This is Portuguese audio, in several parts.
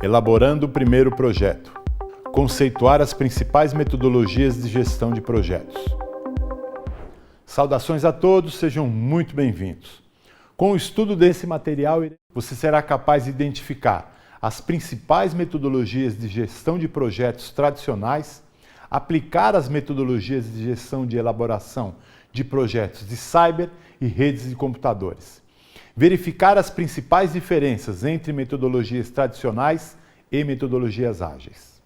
Elaborando o primeiro projeto. Conceituar as principais metodologias de gestão de projetos. Saudações a todos, sejam muito bem-vindos. Com o estudo desse material, você será capaz de identificar as principais metodologias de gestão de projetos tradicionais, aplicar as metodologias de gestão de elaboração de projetos de cyber e redes de computadores. Verificar as principais diferenças entre metodologias tradicionais e metodologias ágeis.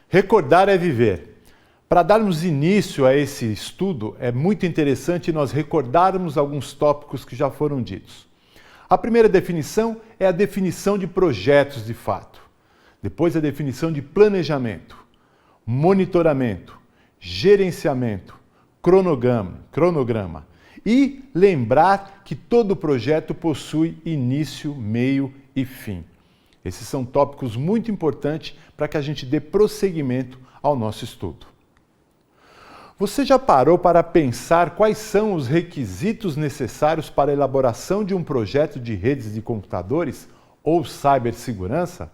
Recordar é viver. Para darmos início a esse estudo, é muito interessante nós recordarmos alguns tópicos que já foram ditos. A primeira definição é a definição de projetos de fato. Depois a definição de planejamento, monitoramento, gerenciamento, cronograma. E lembrar que todo projeto possui início, meio e fim. Esses são tópicos muito importantes para que a gente dê prosseguimento ao nosso estudo. Você já parou para pensar quais são os requisitos necessários para a elaboração de um projeto de redes de computadores ou cibersegurança?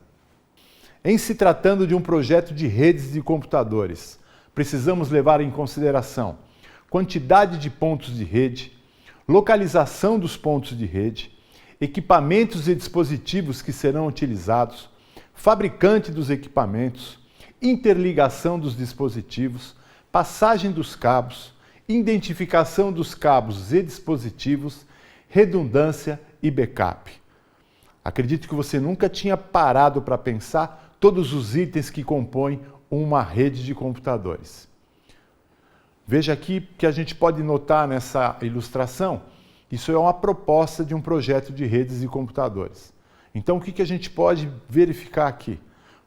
Em se tratando de um projeto de redes de computadores, precisamos levar em consideração quantidade de pontos de rede, localização dos pontos de rede, equipamentos e dispositivos que serão utilizados, fabricante dos equipamentos, interligação dos dispositivos, passagem dos cabos, identificação dos cabos e dispositivos, redundância e backup. Acredito que você nunca tinha parado para pensar todos os itens que compõem uma rede de computadores. Veja aqui que a gente pode notar nessa ilustração, isso é uma proposta de um projeto de redes de computadores. Então, o que a gente pode verificar aqui?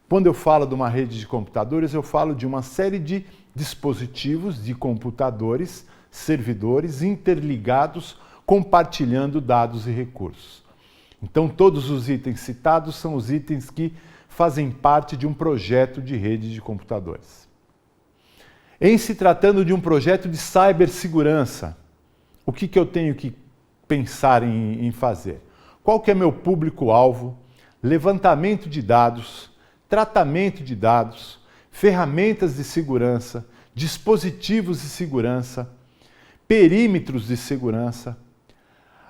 Quando eu falo de uma rede de computadores, eu falo de uma série de dispositivos de computadores, servidores interligados, compartilhando dados e recursos. Então, todos os itens citados são os itens que fazem parte de um projeto de rede de computadores. Em se tratando de um projeto de cibersegurança, o que eu tenho que pensar em fazer? Qual que é meu público-alvo? Levantamento de dados, tratamento de dados, ferramentas de segurança, dispositivos de segurança, perímetros de segurança,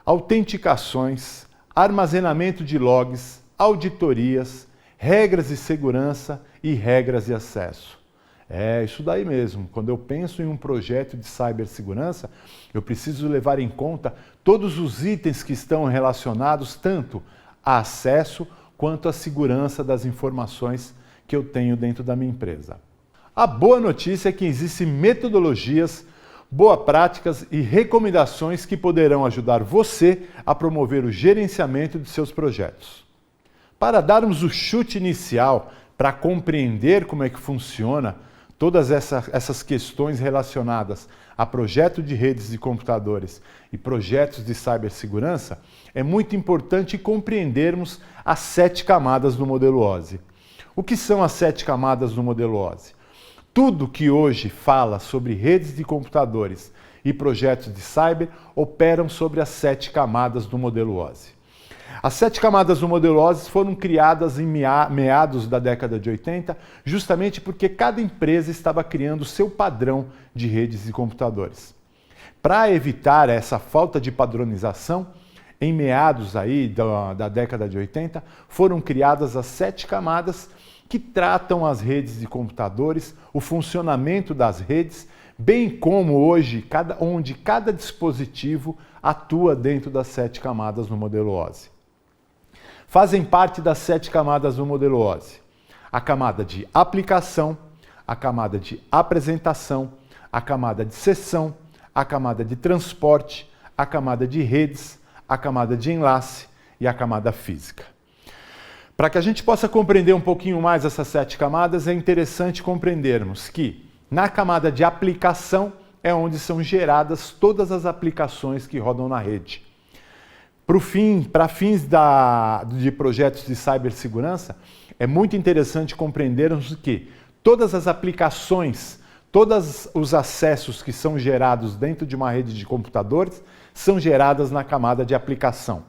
autenticações, armazenamento de logs, auditorias, regras de segurança e regras de acesso. É isso daí mesmo. Quando eu penso em um projeto de cibersegurança, eu preciso levar em conta todos os itens que estão relacionados tanto a acesso quanto à segurança das informações que eu tenho dentro da minha empresa. A boa notícia é que existem metodologias, boas práticas e recomendações que poderão ajudar você a promover o gerenciamento de seus projetos. Para darmos o chute inicial para compreender como é que funciona todas essas questões relacionadas a projeto de redes de computadores e projetos de cibersegurança, é muito importante compreendermos as 7 camadas do modelo OSI. O que são as 7 camadas do modelo OSI? Tudo que hoje fala sobre redes de computadores e projetos de cyber operam sobre as 7 camadas do modelo OSI. As 7 camadas do modelo OSI foram criadas em meados da década de 80, justamente porque cada empresa estava criando seu padrão de redes de computadores. Para evitar essa falta de padronização, em meados aí da década de 80, foram criadas as 7 camadas que tratam as redes de computadores, o funcionamento das redes, bem como hoje, onde cada dispositivo atua dentro das 7 camadas do modelo OSI. Fazem parte das 7 camadas do modelo OSI: a camada de aplicação, a camada de apresentação, a camada de sessão, a camada de transporte, a camada de redes, a camada de enlace e a camada física. Para que a gente possa compreender um pouquinho mais essas 7 camadas, é interessante compreendermos que na camada de aplicação é onde são geradas todas as aplicações que rodam na rede. Para fins de projetos de cibersegurança, é muito interessante compreendermos que todas as aplicações, todos os acessos que são gerados dentro de uma rede de computadores são geradas na camada de aplicação.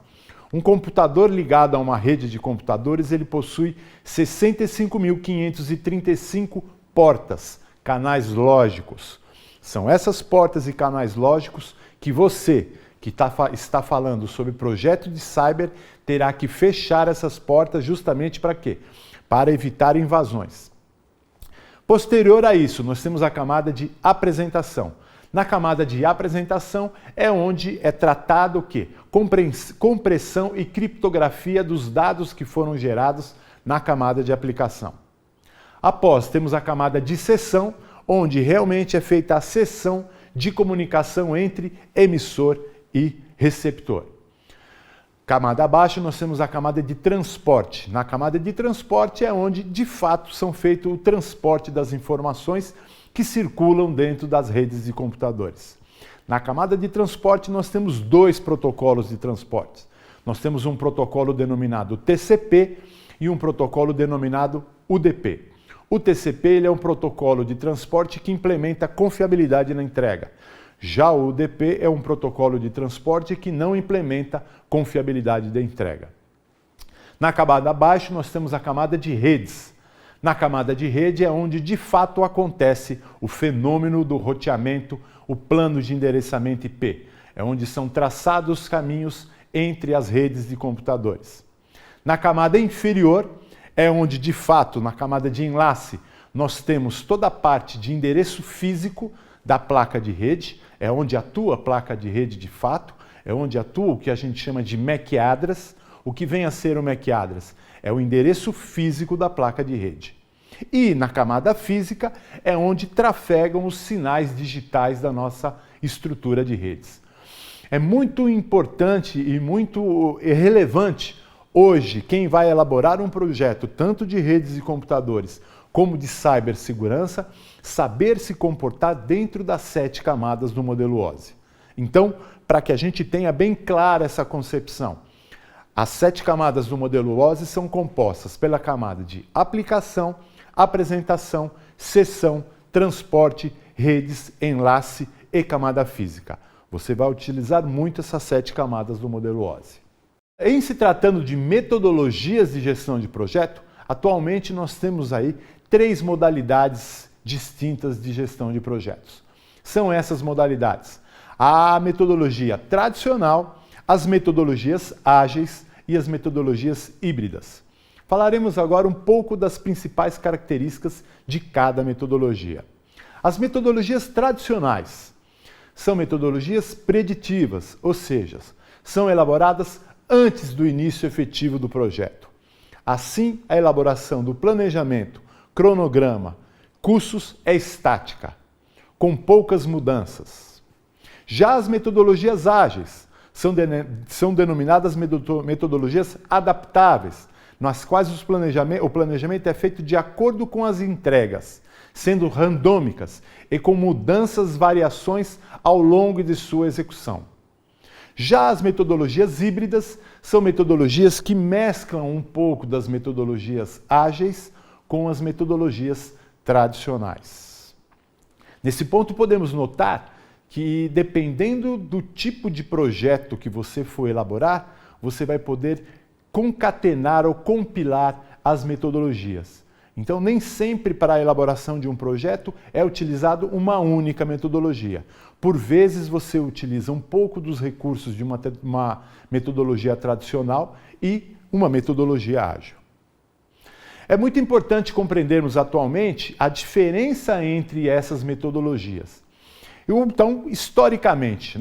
Um computador ligado a uma rede de computadores, ele possui 65.535 portas, canais lógicos. São essas portas e canais lógicos que você, que está falando sobre projeto de cyber, terá que fechar essas portas justamente para quê? Para evitar invasões. Posterior a isso, nós temos a camada de apresentação. Na camada de apresentação é onde é tratado o quê? Compressão e criptografia dos dados que foram gerados na camada de aplicação. Após, temos a camada de sessão, onde realmente é feita a sessão de comunicação entre emissor e receptor. Camada abaixo, nós temos a camada de transporte. Na camada de transporte é onde, de fato, são feito o transporte das informações que circulam dentro das redes de computadores. Na camada de transporte, nós temos dois protocolos de transporte. Nós temos um protocolo denominado TCP e um protocolo denominado UDP. O TCP ele é um protocolo de transporte que implementa confiabilidade na entrega. Já o UDP é um protocolo de transporte que não implementa confiabilidade da entrega. Na camada abaixo, nós temos a camada de redes. Na camada de rede é onde de fato acontece o fenômeno do roteamento, o plano de endereçamento IP. É onde são traçados os caminhos entre as redes de computadores. Na camada inferior é onde de fato, na camada de enlace, nós temos toda a parte de endereço físico da placa de rede, é onde atua a placa de rede de fato, é onde atua o que a gente chama de MAC address. O que vem a ser o MAC address? É o endereço físico da placa de rede. E na camada física é onde trafegam os sinais digitais da nossa estrutura de redes. É muito importante e muito relevante hoje quem vai elaborar um projeto tanto de redes de computadores como de cibersegurança, saber se comportar dentro das 7 camadas do modelo OSI. Então, para que a gente tenha bem clara essa concepção, as 7 camadas do modelo OSI são compostas pela camada de aplicação, apresentação, sessão, transporte, redes, enlace e camada física. Você vai utilizar muito essas 7 camadas do modelo OSI. Em se tratando de metodologias de gestão de projeto, atualmente nós temos aí 3 modalidades distintas de gestão de projetos. São essas modalidades: a metodologia tradicional, as metodologias ágeis e as metodologias híbridas. Falaremos agora um pouco das principais características de cada metodologia. As metodologias tradicionais são metodologias preditivas, ou seja, são elaboradas antes do início efetivo do projeto. Assim, a elaboração do planejamento, cronograma, custos é estática, com poucas mudanças. Já as metodologias ágeis são denominadas metodologias adaptáveis, nas quais o planejamento é feito de acordo com as entregas, sendo randômicas e com mudanças, variações ao longo de sua execução. Já as metodologias híbridas são metodologias que mesclam um pouco das metodologias ágeis com as metodologias tradicionais. Nesse ponto podemos notar que, dependendo do tipo de projeto que você for elaborar, você vai poder concatenar ou compilar as metodologias. Então, nem sempre para a elaboração de um projeto é utilizado uma única metodologia. Por vezes, você utiliza um pouco dos recursos de uma metodologia tradicional e uma metodologia ágil. É muito importante compreendermos atualmente a diferença entre essas metodologias. Então, historicamente,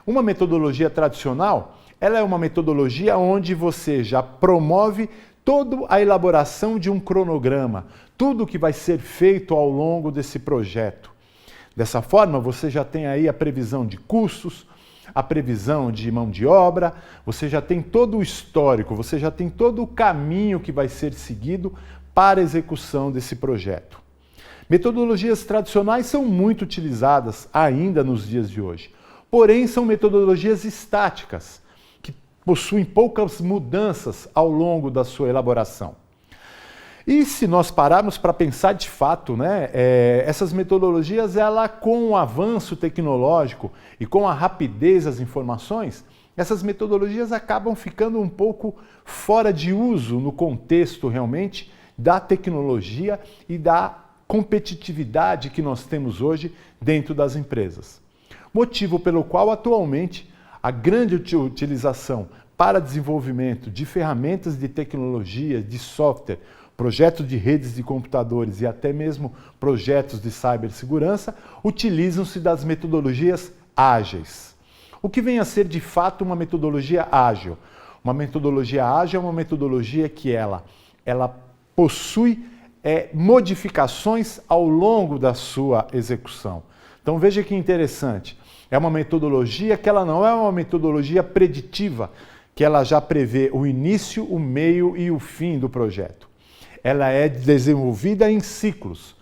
uma metodologia tradicional, ela é uma metodologia onde você já promove toda a elaboração de um cronograma, tudo que vai ser feito ao longo desse projeto. Dessa forma, você já tem aí a previsão de custos, a previsão de mão de obra, você já tem todo o histórico, você já tem todo o caminho que vai ser seguido para a execução desse projeto. Metodologias tradicionais são muito utilizadas ainda nos dias de hoje, porém são metodologias estáticas, que possuem poucas mudanças ao longo da sua elaboração. E se nós pararmos para pensar de fato, essas metodologias, com o avanço tecnológico e com a rapidez das informações, essas metodologias acabam ficando um pouco fora de uso no contexto realmente da tecnologia e da competitividade que nós temos hoje dentro das empresas. Motivo pelo qual atualmente a grande utilização para desenvolvimento de ferramentas de tecnologia, de software, projetos de redes de computadores e até mesmo projetos de cibersegurança, utilizam-se das metodologias ágeis. O que vem a ser de fato uma metodologia ágil? Uma metodologia ágil é uma metodologia que ela possui modificações ao longo da sua execução. Então veja que interessante, é uma metodologia que ela não é uma metodologia preditiva, que ela já prevê o início, o meio e o fim do projeto. Ela é desenvolvida em ciclos.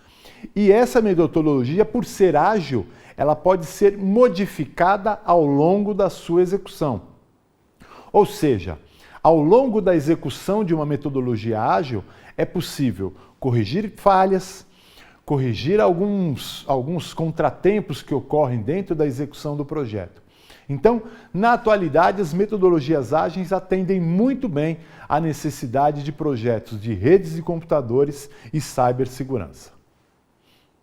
E essa metodologia, por ser ágil, ela pode ser modificada ao longo da sua execução. Ou seja, ao longo da execução de uma metodologia ágil, é possível corrigir falhas, corrigir alguns contratempos que ocorrem dentro da execução do projeto. Então, na atualidade, as metodologias ágeis atendem muito bem à necessidade de projetos de redes de computadores e cibersegurança.